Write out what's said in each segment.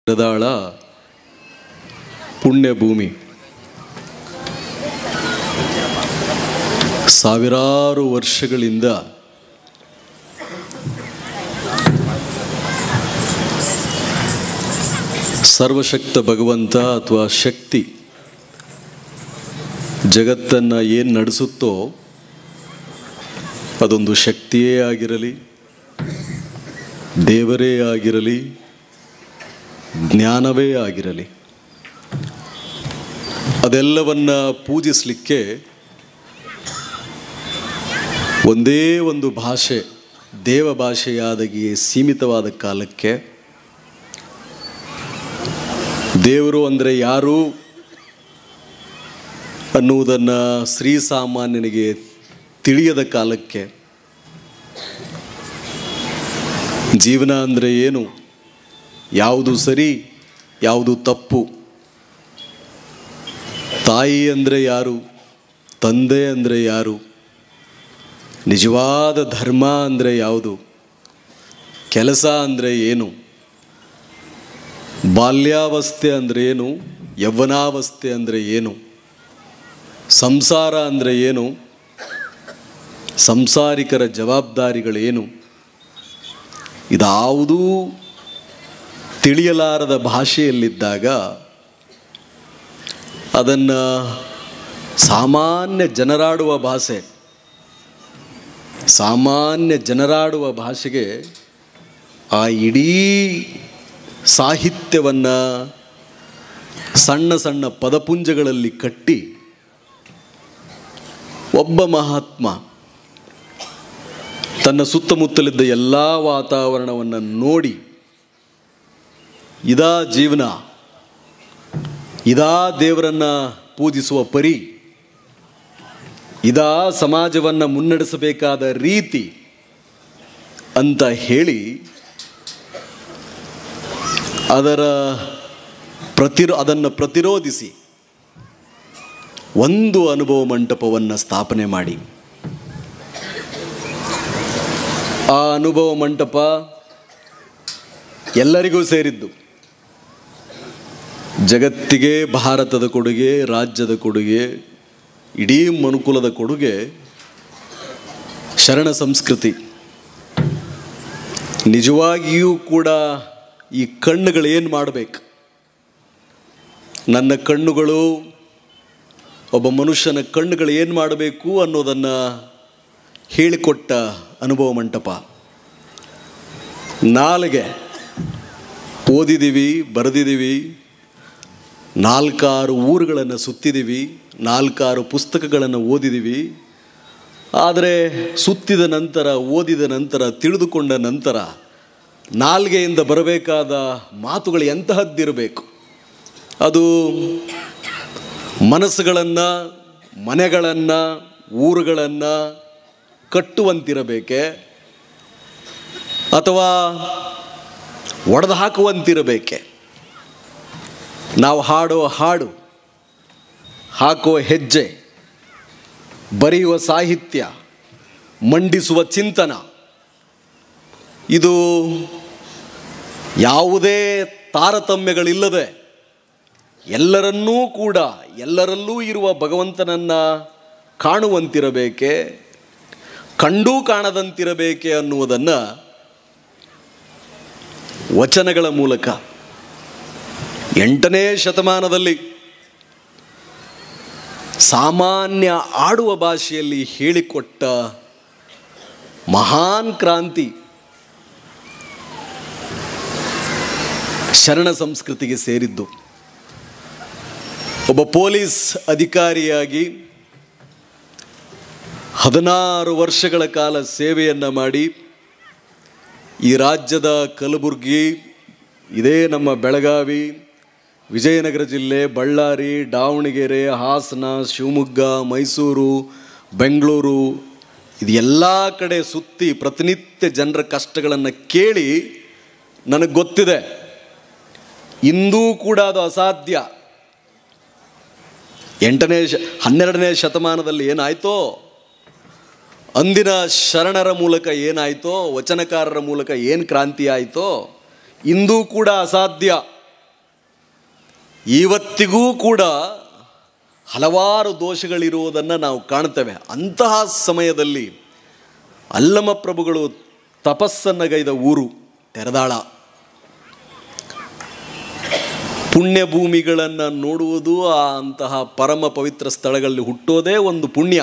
ಗದಾಳ ಪುಣ್ಯಭೂಮಿ. ಸಾವಿರಾರು ವರ್ಷಗಳಿಂದ ಸರ್ವಶಕ್ತ ಭಗವಂತ ಅಥವಾ ಶಕ್ತಿ ಜಗತ್ತನ್ನು ಏನು ನಡೆಸುತ್ತೋ ಅದೊಂದು ಶಕ್ತಿಯೇ ಆಗಿರಲಿ, ದೇವರೇ ಆಗಿರಲಿ, ಜ್ಞಾನವೇ ಆಗಿರಲಿ, ಅದೆಲ್ಲವನ್ನು ಪೂಜಿಸಲಿಕ್ಕೆ ಒಂದೇ ಒಂದು ಭಾಷೆ, ದೇವ ಭಾಷೆಯಾದಾಗಿ ಸೀಮಿತವಾದ ಕಾಲಕ್ಕೆ ದೇವರು ಅಂದರೆ ಯಾರು ಅನ್ನುವುದನ್ನು ಶ್ರೀಸಾಮಾನ್ಯನಿಗೆ ತಿಳಿಯದ ಕಾಲಕ್ಕೆ ಜೀವನ ಅಂದರೆ ಏನು, ಯಾವುದು ಸರಿ ಯಾವುದು ತಪ್ಪು, ತಾಯಿ ಅಂದರೆ ಯಾರು, ತಂದೆ ಅಂದರೆ ಯಾರು, ನಿಜವಾದ ಧರ್ಮ ಅಂದರೆ ಯಾವುದು, ಕೆಲಸ ಅಂದರೆ ಏನು, ಬಾಲ್ಯಾವಸ್ಥೆ ಅಂದರೆ ಏನು, ಯೌವನಾವಸ್ಥೆ ಅಂದರೆ ಏನು, ಸಂಸಾರ ಅಂದರೆ ಏನು, ಸಂಸಾರಿಕರ ಜವಾಬ್ದಾರಿಗಳೇನು, ಇದಾವುದೂ ತಿಳಿಯಲಾರದ ಭಾಷೆಯಲ್ಲಿದ್ದಾಗ ಅದನ್ನು ಸಾಮಾನ್ಯ ಜನರಾಡುವ ಭಾಷೆಗೆ ಆ ಇಡೀ ಸಾಹಿತ್ಯವನ್ನು ಸಣ್ಣ ಸಣ್ಣ ಪದಪುಂಜಗಳಲ್ಲಿ ಕಟ್ಟಿ ಒಬ್ಬ ಮಹಾತ್ಮ ತನ್ನ ಸುತ್ತಮುತ್ತಲಿದ್ದ ಎಲ್ಲ ವಾತಾವರಣವನ್ನು ನೋಡಿ ಇದಾ ಜೀವನ, ಇದಾ ದೇವರನ್ನು ಪೂಜಿಸುವ ಪರಿ, ಇದಾ ಸಮಾಜವನ್ನು ಮುನ್ನಡೆಸಬೇಕಾದ ರೀತಿ ಅಂತ ಹೇಳಿ ಅದನ್ನು ಪ್ರತಿರೋಧಿಸಿ ಒಂದು ಅನುಭವ ಮಂಟಪವನ್ನು ಸ್ಥಾಪನೆ ಮಾಡಿ, ಆ ಅನುಭವ ಮಂಟಪ ಎಲ್ಲರಿಗೂ ಸೇರಿದ್ದು. ಜಗತ್ತಿಗೆ ಭಾರತದ ಕೊಡುಗೆ, ರಾಜ್ಯದ ಕೊಡುಗೆ, ಇಡೀ ಮನುಕುಲದ ಕೊಡುಗೆ ಶರಣ ಸಂಸ್ಕೃತಿ. ನಿಜವಾಗಿಯೂ ಕೂಡ ಈ ಕಣ್ಣುಗಳೇನು ಮಾಡಬೇಕು, ನನ್ನ ಕಣ್ಣುಗಳು, ಒಬ್ಬ ಮನುಷ್ಯನ ಕಣ್ಣುಗಳು ಏನು ಮಾಡಬೇಕು ಅನ್ನೋದನ್ನು ಹೇಳಿಕೊಟ್ಟ ಅನುಭವ ಮಂಟಪ. ನಾಲಿಗೆ ಓದಿದ್ದೀವಿ, ಬರೆದಿದ್ದೀವಿ, 4-6 ಊರುಗಳನ್ನು ಸುತ್ತಿದ್ದೀವಿ, 4-6 ಪುಸ್ತಕಗಳನ್ನು ಓದಿದ್ದೀವಿ. ಆದರೆ ಸುತ್ತಿದ ನಂತರ, ಓದಿದ ನಂತರ, ತಿಳಿದುಕೊಂಡ ನಂತರ ನಾಲ್ಗೆಯಿಂದ ಬರಬೇಕಾದ ಮಾತುಗಳು ಎಂತಹದ್ದಿರಬೇಕು, ಅದು ಮನಸ್ಸುಗಳನ್ನು, ಮನೆಗಳನ್ನು, ಊರುಗಳನ್ನು ಕಟ್ಟುವಂತಿರಬೇಕೆ ಅಥವಾ ಒಡೆದು ಹಾಕುವಂತಿರಬೇಕೆ? ನಾವು ಹಾಡೋ ಹಾಡು, ಹಾಕೋ ಹೆಜ್ಜೆ, ಬರೆಯುವ ಸಾಹಿತ್ಯ, ಮಂಡಿಸುವ ಚಿಂತನ, ಇದು ಯಾವುದೇ ತಾರತಮ್ಯಗಳಿಲ್ಲದೆ ಎಲ್ಲರನ್ನೂ ಕೂಡ, ಎಲ್ಲರಲ್ಲೂ ಇರುವ ಭಗವಂತನನ್ನು ಕಾಣುವಂತಿರಬೇಕೆ, ಕಂಡೂ ಕಾಣದಂತಿರಬೇಕೆ ಅನ್ನುವುದನ್ನು ವಚನಗಳ ಮೂಲಕ 8ನೇ ಶತಮಾನದಲ್ಲಿ ಸಾಮಾನ್ಯ ಆಡುವ ಭಾಷೆಯಲ್ಲಿ ಹೇಳಿಕೊಟ್ಟ ಮಹಾನ್ ಕ್ರಾಂತಿ ಶರಣ ಸಂಸ್ಕೃತಿಗೆ ಸೇರಿದ್ದು. ಒಬ್ಬ ಪೊಲೀಸ್ ಅಧಿಕಾರಿಯಾಗಿ 16 ವರ್ಷಗಳ ಕಾಲ ಸೇವೆಯನ್ನು ಮಾಡಿ ಈ ರಾಜ್ಯದ ಕಲಬುರಗಿ, ಇದೇ ನಮ್ಮ ಬೆಳಗಾವಿ, ವಿಜಯನಗರ ಜಿಲ್ಲೆ, ಬಳ್ಳಾರಿ, ದಾವಣಗೆರೆ, ಹಾಸನ, ಶಿವಮೊಗ್ಗ, ಮೈಸೂರು, ಬೆಂಗಳೂರು, ಇದು ಎಲ್ಲ ಕಡೆ ಸುತ್ತಿ ಪ್ರತಿನಿತ್ಯ ಜನರ ಕಷ್ಟಗಳನ್ನು ಕೇಳಿ ನನಗೆ ಗೊತ್ತಿದೆ, ಇಂದೂ ಕೂಡ ಅದು ಅಸಾಧ್ಯ. 12ನೇ ಶತಮಾನದಲ್ಲಿ ಏನಾಯ್ತೋ, ಅಂದಿನ ಶರಣರ ಮೂಲಕ ಏನಾಯ್ತೋ, ವಚನಕಾರರ ಮೂಲಕ ಏನು ಕ್ರಾಂತಿ ಆಯಿತೋ, ಇಂದೂ ಕೂಡ ಅಸಾಧ್ಯ. ಇವತ್ತಿಗೂ ಕೂಡ ಹಲವಾರು ದೋಷಗಳಿರುವುದನ್ನು ನಾವು ಕಾಣ್ತೇವೆ. ಅಂತಹ ಸಮಯದಲ್ಲಿ ಅಲ್ಲಮ ಪ್ರಭುಗಳು ತಪಸ್ಸನ್ನಗೈದ ಊರು ತೆರದಾಳ. ಪುಣ್ಯಭೂಮಿಗಳನ್ನು ನೋಡುವುದು, ಅಂತಹ ಪರಮ ಪವಿತ್ರ ಸ್ಥಳಗಳಲ್ಲಿ ಹುಟ್ಟೋದೇ ಒಂದು ಪುಣ್ಯ.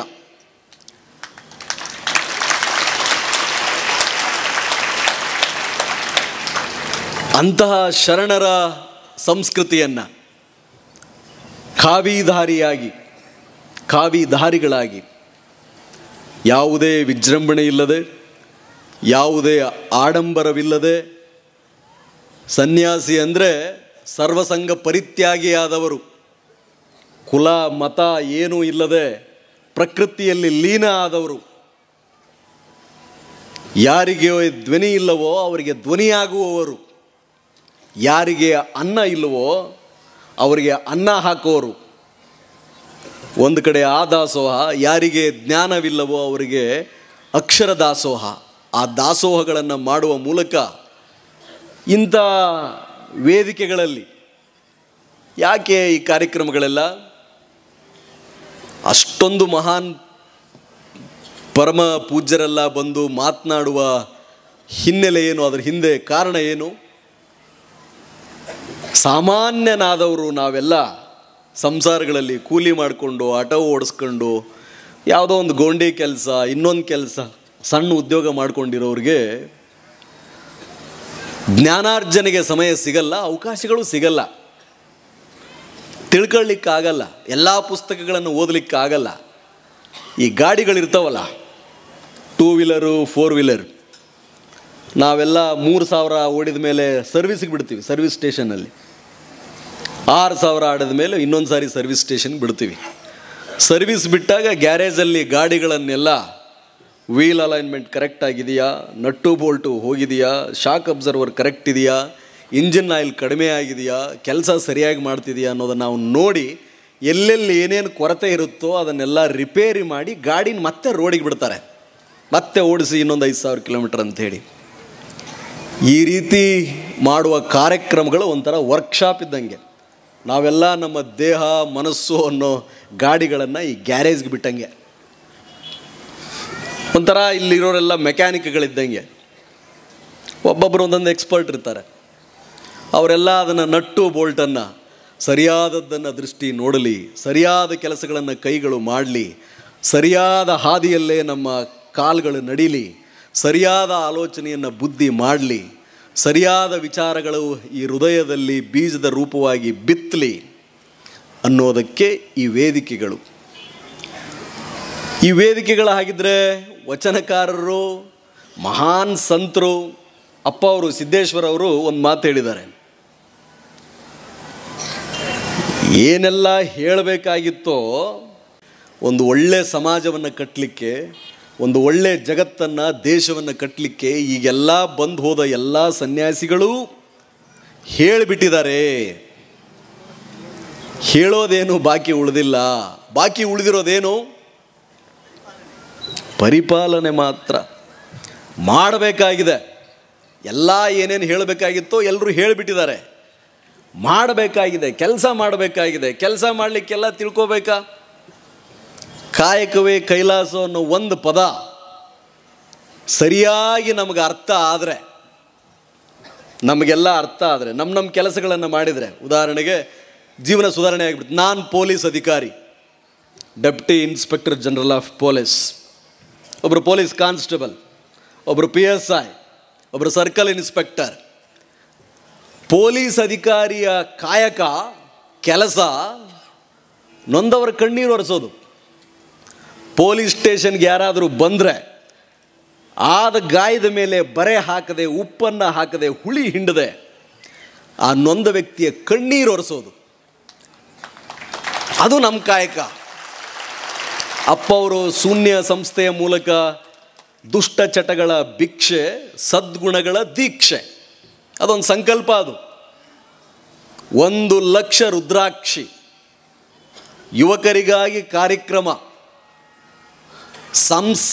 ಅಂತಹ ಶರಣರ ಸಂಸ್ಕೃತಿಯನ್ನು ಕಾವಿಧಾರಿಗಳಾಗಿ ಯಾವುದೇ ವಿಜೃಂಭಣೆ ಇಲ್ಲದೆ, ಯಾವುದೇ ಆಡಂಬರವಿಲ್ಲದೆ, ಸನ್ಯಾಸಿ ಅಂದರೆ ಸರ್ವಸಂಗ ಪರಿತ್ಯಾಗಿಯಾದವರು, ಕುಲ ಮತ ಏನೂ ಇಲ್ಲದೆ ಪ್ರಕೃತಿಯಲ್ಲಿ ಲೀನ ಆದವರು, ಯಾರಿಗೆ ಧ್ವನಿ ಇಲ್ಲವೋ ಅವರಿಗೆ ಧ್ವನಿಯಾಗುವವರು, ಯಾರಿಗೆ ಅನ್ನ ಇಲ್ಲವೋ ಅವರಿಗೆ ಅನ್ನ ಹಾಕುವವರು. ಒಂದು ಕಡೆ ಆ ದಾಸೋಹ, ಯಾರಿಗೆ ಜ್ಞಾನವಿಲ್ಲವೋ ಅವರಿಗೆ ಅಕ್ಷರ ದಾಸೋಹ. ಆ ದಾಸೋಹಗಳನ್ನು ಮಾಡುವ ಮೂಲಕ ಇಂಥ ವೇದಿಕೆಗಳಲ್ಲಿ ಯಾಕೆ ಈ ಕಾರ್ಯಕ್ರಮಗಳೆಲ್ಲ? ಅಷ್ಟೊಂದು ಮಹಾನ್ ಪರಮ ಪೂಜ್ಯರೆಲ್ಲ ಬಂದು ಮಾತನಾಡುವ ಹಿನ್ನೆಲೆ ಏನು? ಅದರ ಹಿಂದೆ ಕಾರಣ ಏನು? ಸಾಮಾನ್ಯನಾದವರು ನಾವೆಲ್ಲ ಸಂಸಾರಗಳಲ್ಲಿ ಕೂಲಿ ಮಾಡಿಕೊಂಡು, ಆಟೋ ಓಡಿಸ್ಕೊಂಡು, ಯಾವುದೋ ಒಂದು ಗೋಂಡಿ ಕೆಲಸ, ಇನ್ನೊಂದು ಕೆಲಸ, ಸಣ್ಣ ಉದ್ಯೋಗ ಮಾಡ್ಕೊಂಡಿರೋರಿಗೆ ಜ್ಞಾನಾರ್ಜನೆಗೆ ಸಮಯ ಸಿಗಲ್ಲ, ಅವಕಾಶಗಳು ಸಿಗಲ್ಲ, ತಿಳ್ಕೊಳ್ಳಿಕ್ಕಾಗಲ್ಲ, ಎಲ್ಲ ಪುಸ್ತಕಗಳನ್ನು ಓದಲಿಕ್ಕಾಗಲ್ಲ. ಈ ಗಾಡಿಗಳಿರ್ತಾವಲ್ಲ, 2 ವೀಲರು 4 ವೀಲರ್, ನಾವೆಲ್ಲ 3,000 ಓಡಿದ ಮೇಲೆ ಸರ್ವಿಸ್ಗೆ ಬಿಡ್ತೀವಿ. ಸರ್ವಿಸ್ ಸ್ಟೇಷನಲ್ಲಿ 6,000 ಆಡಿದ ಮೇಲೆ ಇನ್ನೊಂದು ಸಾರಿ ಸರ್ವಿಸ್ ಸ್ಟೇಷನ್ಗೆ ಬಿಡ್ತೀವಿ. ಸರ್ವಿಸ್ ಬಿಟ್ಟಾಗ ಗ್ಯಾರೇಜಲ್ಲಿ ಗಾಡಿಗಳನ್ನೆಲ್ಲ ವೀಲ್ ಅಲೈನ್ಮೆಂಟ್ ಕರೆಕ್ಟ್ ಆಗಿದೆಯಾ, ನಟ್ಟು ಬೋಲ್ಟು ಹೋಗಿದೆಯಾ, ಶಾಕ್ ಅಬ್ಸರ್ವರ್ ಕರೆಕ್ಟ್ ಇದೆಯಾ, ಇಂಜಿನ್ ಆಯಿಲ್ ಕಡಿಮೆ ಆಗಿದೆಯಾ, ಕೆಲಸ ಸರಿಯಾಗಿ ಮಾಡ್ತಿದೆಯಾ ಅನ್ನೋದನ್ನು ನಾವು ನೋಡಿ ಎಲ್ಲೆಲ್ಲಿ ಏನೇನು ಕೊರತೆ ಇರುತ್ತೋ ಅದನ್ನೆಲ್ಲ ರಿಪೇರಿ ಮಾಡಿ ಗಾಡಿನ ಮತ್ತೆ ರೋಡಿಗೆ ಬಿಡ್ತಾರೆ, ಮತ್ತೆ ಓಡಿಸಿ ಇನ್ನೊಂದು 5,000 ಕಿಲೋಮೀಟರ್ ಅಂಥೇಳಿ. ಈ ರೀತಿ ಮಾಡುವ ಕಾರ್ಯಕ್ರಮಗಳು ಒಂಥರ ವರ್ಕ್ಶಾಪ್ ಇದ್ದಂಗೆ. ನಾವೆಲ್ಲ ನಮ್ಮ ದೇಹ ಮನಸ್ಸು ಅನ್ನೋ ಗಾಡಿಗಳನ್ನು ಈ ಗ್ಯಾರೇಜ್ಗೆ ಬಿಟ್ಟಂಗೆ. ಒಂಥರ ಇಲ್ಲಿರೋರೆಲ್ಲ ಮೆಕ್ಯಾನಿಕ್ಗಳಿದ್ದಂಗೆ. ಒಬ್ಬೊಬ್ಬರು ಒಂದೊಂದು ಎಕ್ಸ್ಪರ್ಟ್ ಇರ್ತಾರೆ. ಅವರೆಲ್ಲ ಅದನ್ನು ನಟ್ಟು ಬೋಲ್ಟನ್ನು ಸರಿಯಾದದ್ದನ್ನು ದೃಷ್ಟಿ ನೋಡಲಿ, ಸರಿಯಾದ ಕೆಲಸಗಳನ್ನು ಕೈಗಳು ಮಾಡಲಿ, ಸರಿಯಾದ ಹಾದಿಯಲ್ಲೇ ನಮ್ಮ ಕಾಲುಗಳು ನಡೀಲಿ, ಸರಿಯಾದ ಆಲೋಚನೆಯನ್ನು ಬುದ್ಧಿ ಮಾಡಲಿ, ಸರಿಯಾದ ವಿಚಾರಗಳು ಈ ಹೃದಯದಲ್ಲಿ ಬೀಜದ ರೂಪವಾಗಿ ಬಿತ್ತಲಿ ಅನ್ನೋದಕ್ಕೆ ಈ ವೇದಿಕೆಗಳು. ಈ ವೇದಿಕೆಗಳು ಹಾಗಿದ್ರೆ ವಚನಕಾರರು, ಮಹಾನ್ ಸಂತರು, ಅಪ್ಪ ಅವರು ಸಿದ್ದೇಶ್ವರ ಅವರು ಒಂದು ಮಾತು ಹೇಳಿದ್ದಾರೆ. ಏನೆಲ್ಲ ಹೇಳಬೇಕಾಗಿತ್ತೋ ಒಂದು ಒಳ್ಳೆಯ ಸಮಾಜವನ್ನು ಕಟ್ಟಲಿಕ್ಕೆ, ಒಂದು ಒಳ್ಳೆಯ ಜಗತ್ತನ್ನು, ದೇಶವನ್ನು ಕಟ್ಟಲಿಕ್ಕೆ ಈಗೆಲ್ಲ ಬಂದು ಹೋದ ಎಲ್ಲ ಸನ್ಯಾಸಿಗಳು ಹೇಳಿಬಿಟ್ಟಿದ್ದಾರೆ. ಹೇಳೋದೇನು ಬಾಕಿ ಉಳಿದಿಲ್ಲ. ಬಾಕಿ ಉಳಿದಿರೋದೇನು? ಪರಿಪಾಲನೆ ಮಾತ್ರ ಮಾಡಬೇಕಾಗಿದೆ. ಎಲ್ಲ ಏನೇನು ಹೇಳಬೇಕಾಗಿತ್ತೋ ಎಲ್ಲರೂ ಹೇಳಿಬಿಟ್ಟಿದ್ದಾರೆ. ಮಾಡಬೇಕಾಗಿದೆ, ಕೆಲಸ ಮಾಡಬೇಕಾಗಿದೆ. ಕೆಲಸ ಮಾಡಲಿಕ್ಕೆಲ್ಲ ತಿಳ್ಕೋಬೇಕಾ? ಕಾಯಕವೇ ಕೈಲಾಸ ಅನ್ನೋ ಒಂದು ಪದ ಸರಿಯಾಗಿ ನಮಗೆ ಅರ್ಥ ಆದರೆ, ನಮಗೆಲ್ಲ ಅರ್ಥ ಆದರೆ, ನಮ್ಮ ಕೆಲಸಗಳನ್ನು ಮಾಡಿದರೆ, ಉದಾಹರಣೆಗೆ ಜೀವನ ಸುಧಾರಣೆ ಆಗಿಬಿಡ್ತು. ನಾನು ಪೊಲೀಸ್ ಅಧಿಕಾರಿ, deputy inspector general of police, ಒಬ್ಬರು ಪೊಲೀಸ್ ಕಾನ್ಸ್ಟೇಬಲ್, ಒಬ್ಬರು PSI, ಒಬ್ಬರು ಸರ್ಕಲ್ ಇನ್ಸ್ಪೆಕ್ಟರ್. ಪೊಲೀಸ್ ಅಧಿಕಾರಿಯ ಕಾಯಕ ಕೆಲಸ ನೊಂದವರ ಕಣ್ಣೀರು ಒರೆಸೋದು. ಪೊಲೀಸ್ ಸ್ಟೇಷನ್ಗೆ ಯಾರಾದರೂ ಬಂದರೆ ಆದ ಗಾಯದ ಮೇಲೆ ಬರೆ ಹಾಕದೆ, ಉಪ್ಪನ್ನು ಹಾಕದೆ, ಹುಳಿ ಹಿಂಡದೆ ಆ ನೊಂದ ವ್ಯಕ್ತಿಯ ಕಣ್ಣೀರು ಒರೆಸೋದು. ಅದು ನಮ್ಮ ಕಾಯಕ. ಅಪ್ಪ ಅವರು ಶೂನ್ಯ ಸಂಸ್ಥೆಯ ಮೂಲಕ ದುಷ್ಟ ಚಟಗಳ ಭಿಕ್ಷೆ, ಸದ್ಗುಣಗಳ ದೀಕ್ಷೆ, ಅದೊಂದು ಸಂಕಲ್ಪ. ಅದು 1 ಲಕ್ಷ ರುದ್ರಾಕ್ಷಿ ಯುವಕರಿಗಾಗಿ ಕಾರ್ಯಕ್ರಮ.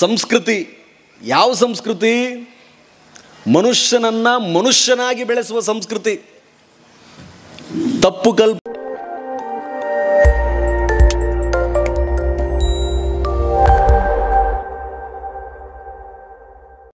ಸಂಸ್ಕೃತಿ ಯಾವ ಸಂಸ್ಕೃತಿ? ಮನುಷ್ಯನನ್ನು ಮನುಷ್ಯನಾಗಿ ಬೆಳೆಸುವ ಸಂಸ್ಕೃತಿ. ತಪ್ಪು ಕಲ್ಪ